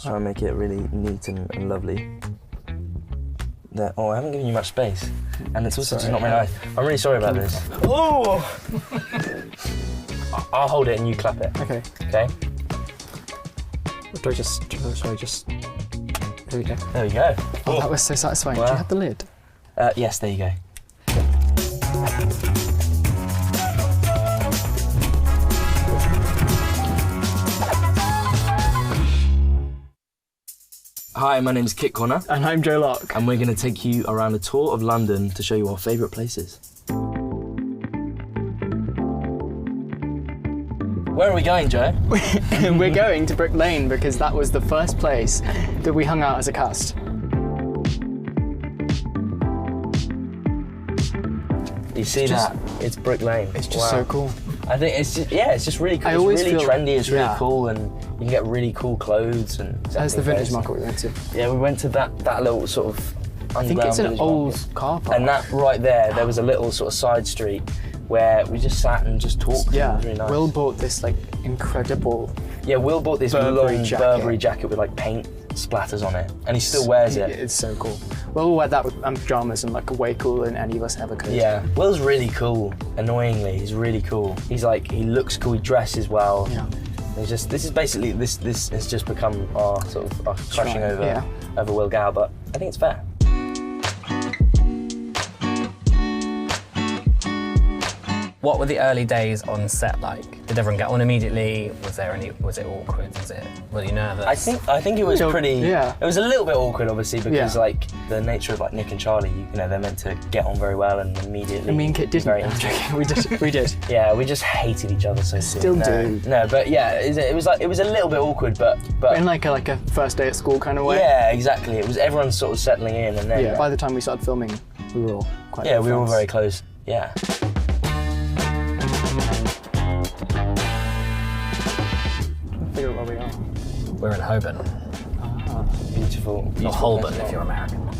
try and make it really neat and lovely. There. Oh, I haven't given you much space. And it's also just not very nice. I'm really sorry about this. Oh! I'll hold it and you clap it. Okay. Okay? Do I just... There we go. There we go. Oh, that was so satisfying. Well, do you have the lid? Yes, there you go. Hi, my name is Kit Connor. And I'm Joe Locke. And we're going to take you around a tour of London to show you our favourite places. Where are we going, Joe? We're going to Brick Lane because that was the first place that we hung out as a cast. You see that? It's Brick Lane. It's just so cool. I think it's just really cool. It's really trendy, it's really cool, and you can get really cool clothes and... That's the vintage market we went to. Yeah, we went to that little sort of underground I think it's an old market. car park. And that right there was a little sort of side street where we just sat and just talked. Yeah, it was really nice. Will bought this like incredible... Yeah, Will bought this Burberry long jacket. Burberry jacket with like paint splatters on it, and he still wears it. It's so cool. Will wear that with pajamas and like way cooler than any of us ever could. Yeah, Will's really cool. Annoyingly, he's really cool. He's like, he looks cool, he dresses well. Yeah. This has just become our sort of our crushing over Will Gow, but I think it's fair. What were the early days on set like? Did everyone get on immediately? Was it awkward? Were you nervous? I think it was pretty. Yeah. It was a little bit awkward, obviously, because like the nature of like Nick and Charlie, they're meant to get on very well and immediately. Me and Kit didn't. I'm joking. We did. Yeah, we just hated each other so Still do. No, but yeah, it was a little bit awkward, but in like a first day at school kind of way. Yeah, exactly. It was everyone sort of settling in, and then by the time we started filming, we were all quite. Yeah, we were all very close. Yeah. Figure out where we are. We're in Holborn. Beautiful. Not Holborn if you're American.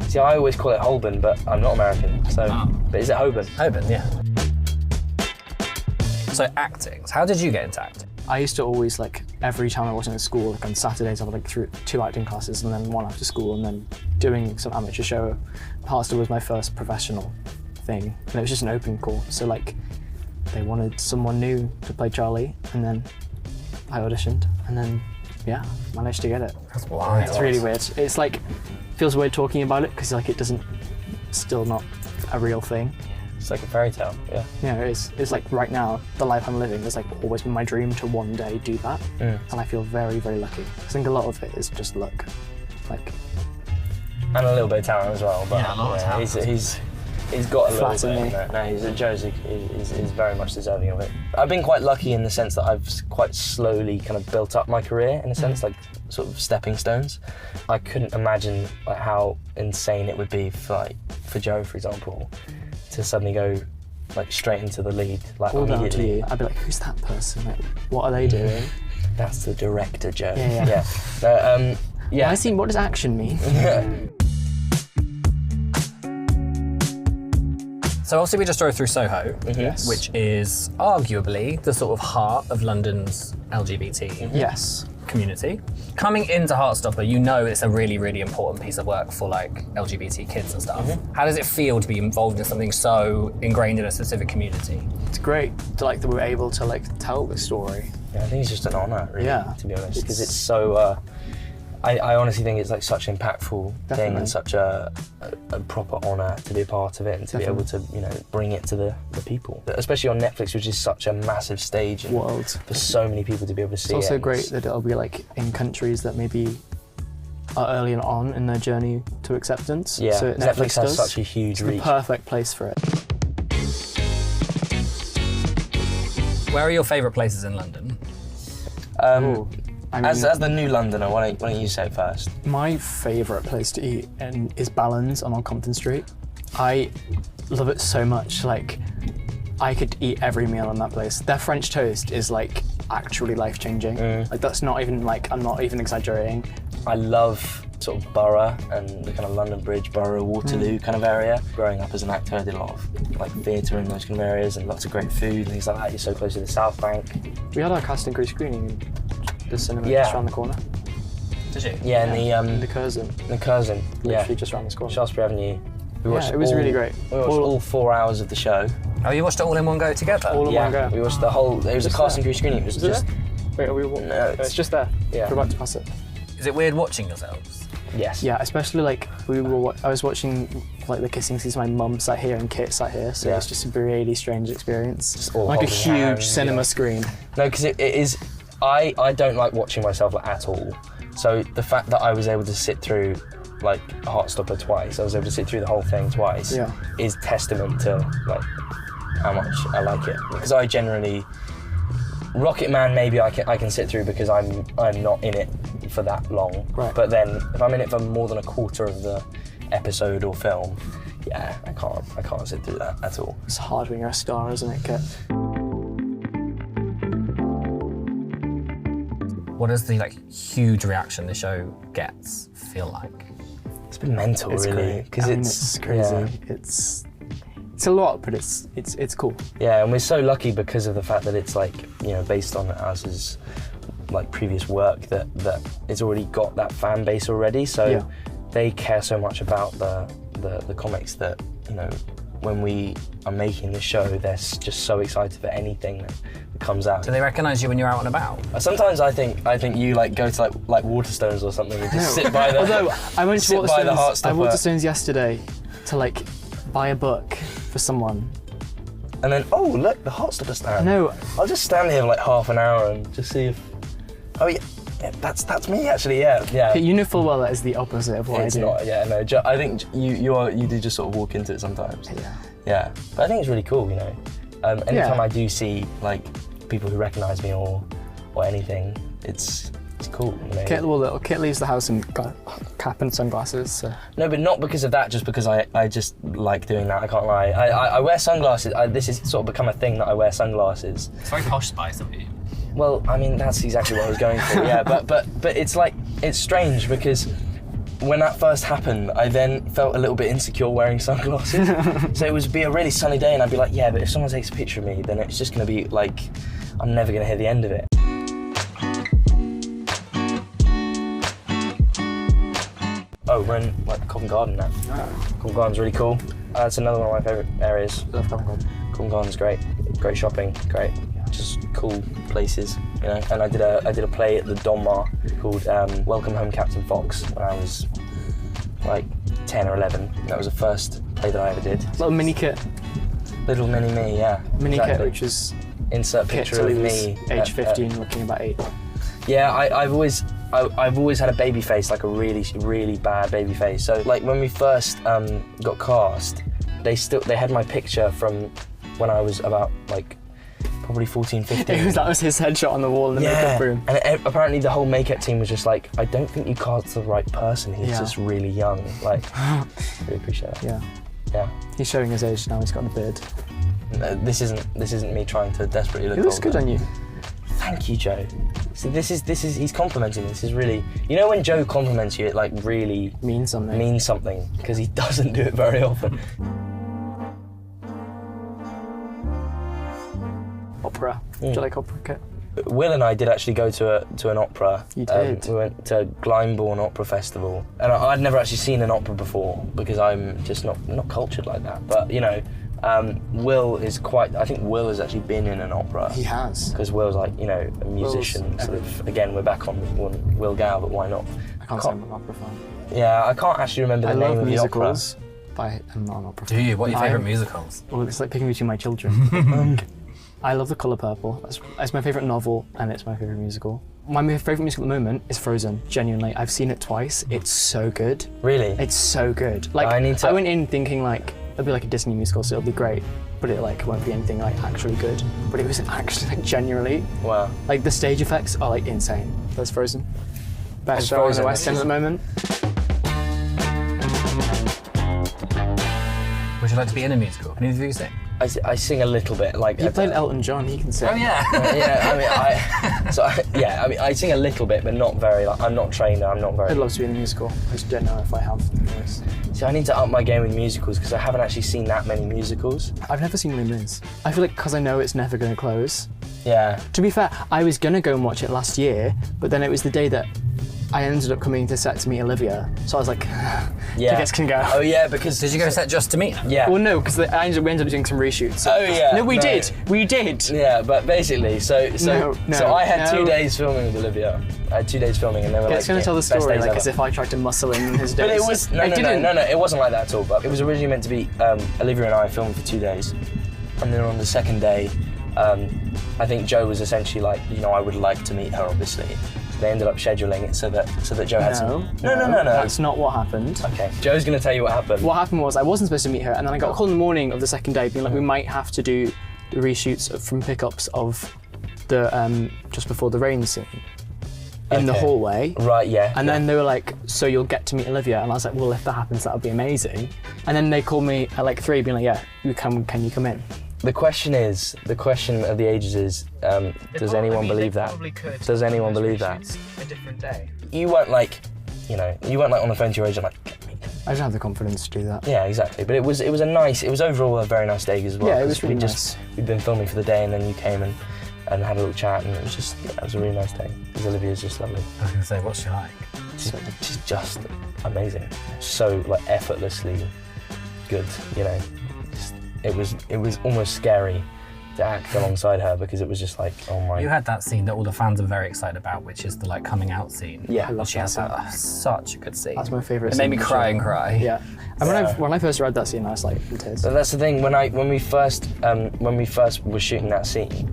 See, I always call it Holborn, but I'm not American, so... But is it Holborn? Holborn, yeah. So acting. How did you get into acting? I used to always, like, every time I wasn't at school, like on Saturdays I would through 2 acting classes and then 1 after school and then doing some amateur show. Heartstopper was my first professional thing, and it was just an open call. So, like, they wanted someone new to play Charlie, and then I auditioned, and then, managed to get it. That's wild. It's really weird. It's like, feels weird talking about it, because like it doesn't, still not a real thing. It's like a fairy tale, yeah. Yeah, it is. It's like right now, the life I'm living has like always been my dream to one day do that. And I feel very, very lucky. I think a lot of it is just luck. Like, and a little bit of talent as well, but a lot of talent. He's got a little Flatter bit. me. Joe's is very much deserving of it. I've been quite lucky in the sense that I've quite slowly kind of built up my career in a sense, like sort of stepping stones. I couldn't imagine like how insane it would be for Joe, for example, to suddenly go like straight into the lead, like all down to immediately. you. I'd be like, who's that person? Like, what are they doing? That's the director, Joe. Yeah. What does action mean? So obviously we just drove through Soho, Yes. which is arguably the sort of heart of London's LGBT Yes. community. Coming into Heartstopper, you know it's a really, really important piece of work for like LGBT kids and stuff. How does it feel to be involved in something so ingrained in a specific community? It's great to like that we're able to like tell the story. Yeah, I think it's just an honour, really, to be honest, because it's so. I honestly think it's like such an impactful thing and such a proper honour to be a part of it and to be able to bring it to the people, especially on Netflix, which is such a massive stage and World. for so many people to be able to see it. It's also great that it'll be like in countries that maybe are early on in their journey to acceptance. Yeah, so Netflix has such a huge reach. It's the perfect place for it. Where are your favourite places in London? As the new Londoner, why don't you say first? My favourite place to eat is Balance on Compton Street. I love it so much. Like, I could eat every meal on that place. Their French toast is like actually life-changing. Like that's not even like, I'm not even exaggerating. I love sort of Borough and the kind of London Bridge, Borough, Waterloo kind of area. Growing up as an actor, I did a lot of like theatre in those kind of areas and lots of great food and things like that. You're so close to the South Bank. We had our cast and crew screening in the cinema just around the corner. Did you? Yeah, The Curzon. in the Curzon. Yeah, Literally just around the corner. Shaftesbury Avenue. We watched it was really great. We watched all 4 hours of the show. Oh, you watched it all in one go together? All in one go. We watched the whole. It was a Just cast and there. crew screening. It was Is it just. Wait, are we? No, It's just there. Yeah. We're about to pass it. Is it weird watching yourselves? Yes. Yeah, especially like I was watching like the kissing scenes. My mum sat here and Kit sat here, so Yeah. it's just a really strange experience. Just all like a holding huge hands, cinema yeah. screen. No, because it is. I don't like watching myself at all. So the fact that I was able to sit through like Heartstopper twice, I was able to sit through the whole thing twice, Yeah. is testament to like how much I like it. Because I generally, Rocket Man maybe I can sit through because I'm not in it for that long. Right. But then if I'm in it for more than a quarter of the episode or film, yeah, I can't sit through that at all. It's hard when you're a star, isn't it, Kit? What does the like huge reaction the show gets feel like? It's been mental, It's really, great. because I mean, it's crazy. yeah. It's a lot, but it's cool. Yeah, and we're so lucky because of the fact that it's like, you know, based on ours like previous work that it's already got that fan base already. So Yeah. they care so much about the comics that, you know, when we are making the show, they're just so excited for anything that comes out. Do they recognise you when you're out and about? Sometimes I think you like go to like Waterstones or something and just sit by the. Although I went to sit by the Waterstones, I Heartstopper. Waterstones yesterday to like buy a book for someone. And then, oh look, the Heartstopper stand. No, I'll just stand here for like half an hour and just see if. Oh yeah, that's me actually. Yeah. you know full well that is the opposite of what It's I do. not. Yeah, no. I think you do just sort of walk into it sometimes. Yeah. Yeah, but I think it's really cool. You know, anytime Yeah. I do see like people who recognise me or anything, it's cool. You know? Kit leaves the house in cap and sunglasses. So. No, but not because of that. Just because I just like doing that. I can't lie. I wear sunglasses. This has sort of become a thing that I wear sunglasses. It's very posh Spice of you. Well, I mean that's exactly what I was going for. Yeah, but it's like it's strange because when that first happened, I then felt a little bit insecure wearing sunglasses. So it would be a really sunny day, and I'd be like, yeah, but if someone takes a picture of me, then it's just going to be like I'm never going to hear the end of it. Oh, we're in like Covent Garden now. Covent Garden's really cool. It's another one of my favourite areas. Love Covent Garden. Covent Garden's great. Great shopping, great. Just cool places, you know. And I did a play at the Donmar called Welcome Home Captain Fox when I was like 10 or 11. That was the first play that I ever did. Little mini Kit. Little mini me, yeah. Mini exactly. Kit, which is Insert Kit picture till of he was me. age 15, looking about 8. Yeah, I've always had a baby face, like a really, really bad baby face. So like when we first got cast, they had my picture from when I was about like probably 14, 15. That was his headshot on the wall in the makeup room. And apparently the whole makeup team was just like, I don't think you cast the right person. He's just really young. Like, really appreciate that. Yeah. Yeah. He's showing his age now. He's got a beard. This isn't me trying to desperately look It looks older. good on you. Thank you, Joe. See, this is he's complimenting me. This is really, you know, when Joe compliments you, it like really Means something. means something because he doesn't do it very often. Opera. Do you like opera, Kit? Will and I did actually go to an opera. You did? We went to Glyndebourne Opera Festival, and I'd never actually seen an opera before because I'm just not cultured like that. But you know, Will is quite. I think Will has actually been in an opera. He has. Because Will's like, you know, a musician. Sort of. Again, we're back on Will Gow, but why not? I can't say I'm an opera fan. Yeah, I can't actually remember the I name love of musicals, but I'm not an opera Do fan. you? What are your favourite musicals? Well, it's like picking between my children. I love The Colour Purple. It's my favourite novel, and it's my favourite musical. My favourite musical at the moment is Frozen. Genuinely, I've seen it twice. It's so good. Really? It's so good. Like I went in thinking like it'll be like a Disney musical, so it'll be great, but it like won't be anything like actually good. But it was actually like genuinely Wow. like the stage effects are like insane. That's Frozen. Best show in Frozen. the West End at the moment. Would you like to be in a musical? Can either of you sing? I sing a little bit. Like He played Elton John. He can sing. Oh yeah. I sing a little bit, but not very. Like, I'm not trained. I'm not very. I'd love to be in a musical. I just don't know if I have the voice. See, I need to up my game with musicals because I haven't actually seen that many musicals. I've never seen Les Mis. I feel like because I know it's never going to close. Yeah. To be fair, I was going to go and watch it last year, but then it was the day that I ended up coming to set to meet Olivia. So I was like, tickets can go. Oh yeah, because Did you go set just to meet her? yeah. Well, no, because we ended up doing some reshoots. Oh yeah. No, we did. We did. Yeah, but basically, so I had 2 days filming with Olivia. I had 2 days filming, and they were It's going to tell the best story days like ever. as if I tried to muscle in his days. But it was no, it wasn't like that at all. But it was originally meant to be Olivia and I filming for 2 days, and then on the second day, I think Joe was essentially like, I would like to meet her, obviously. So they ended up scheduling it so that Joe had some. No. That's not what happened. Okay, Joe's going to tell you what happened. What happened was I wasn't supposed to meet her, and then I got a call in the morning of the second day, being like, we might have to do the reshoots from pickups of the just before the rain scene in the hallway. Right. Yeah. And then they were like, so you'll get to meet Olivia, and I was like, well, if that happens, that would be amazing. And then they called me at like 3, being like, yeah, can you come in? The question of the ages is, does anyone believe that? Does anyone believe that? A different day. You weren't like, you weren't like on the phone to your agent like, get me. I didn't have the confidence to do that. Yeah, exactly. But it was overall a very nice day as well. Yeah, it was really nice. We'd been filming for the day, and then you came and had a little chat, and it was just, it was a really nice day. Because Olivia's just lovely. I was going to say, what's she like? She's just amazing. So like effortlessly good, It was almost scary to act alongside her because it was just like, oh my. You had that scene that all the fans are very excited about, which is the like coming out scene. Yeah, I love She has such a good scene. That's my favourite It scene. made me cry and cry. Yeah. And when I first read that scene, I was like, in tears. So that's the thing. When we first were shooting that scene,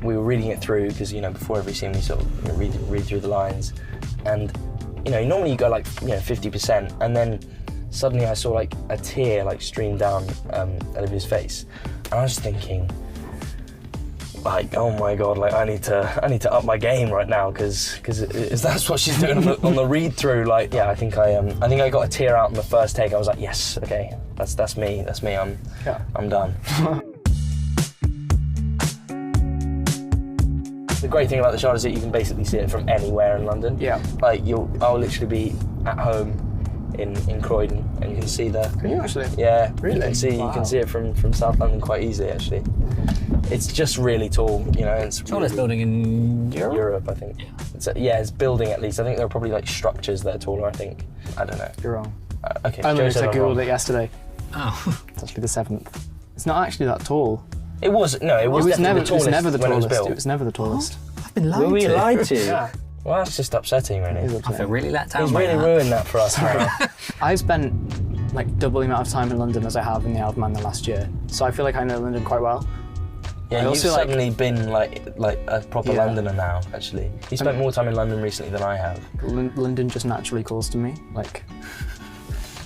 we were reading it through because before every scene we sort of read through the lines, and normally you go like 50%, and then suddenly I saw like a tear like stream down Olivia's face, and I was thinking, like, oh my god, like I need to up my game right now because that's what she's doing on the read through. Like, yeah, I think I got a tear out in the first take. I was like, yes, okay, that's me. I'm done. The great thing about the shot is that you can basically see it from anywhere in London. Yeah. Like I'll literally be at home in Croydon, and you can see the. Can you actually? Yeah. Really? You can see it from South London quite easily actually. It's just really tall, It's Tallest building in Europe? Europe, I think. Yeah. It's building at least. I think there are probably like structures that are taller. I think. I don't know. You're wrong. Okay. I Joe said I'm wrong. googled it yesterday. Oh. It's actually the 7th. It's not actually that tall. It was never the tallest. It was never the when tallest. It It was never the tallest. I've been lied Were we to. lied to? Yeah. Well, that's just upsetting, really. I feel really let down He's by really that. ruined that for us. I've spent like double the amount of time in London as I have in the Isle of Man the last year, so I feel like I know London quite well. Yeah, I you've also, suddenly been like a proper Yeah. Londoner now, actually. You spent more time in London recently than I have. London just naturally calls to me, like.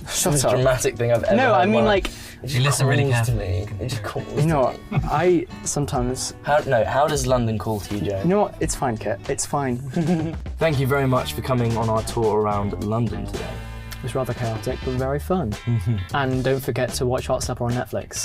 It's Shut the most up. dramatic thing I've ever No, heard I in mean my like. life. It You just listen really calls to carefully. me. It just calls You know to what? me. I sometimes. How does London call to you, Joe? You know what? It's fine, Kit. It's fine. Thank you very much for coming on our tour around London today. It was rather chaotic, but very fun. And don't forget to watch Heartstopper on Netflix.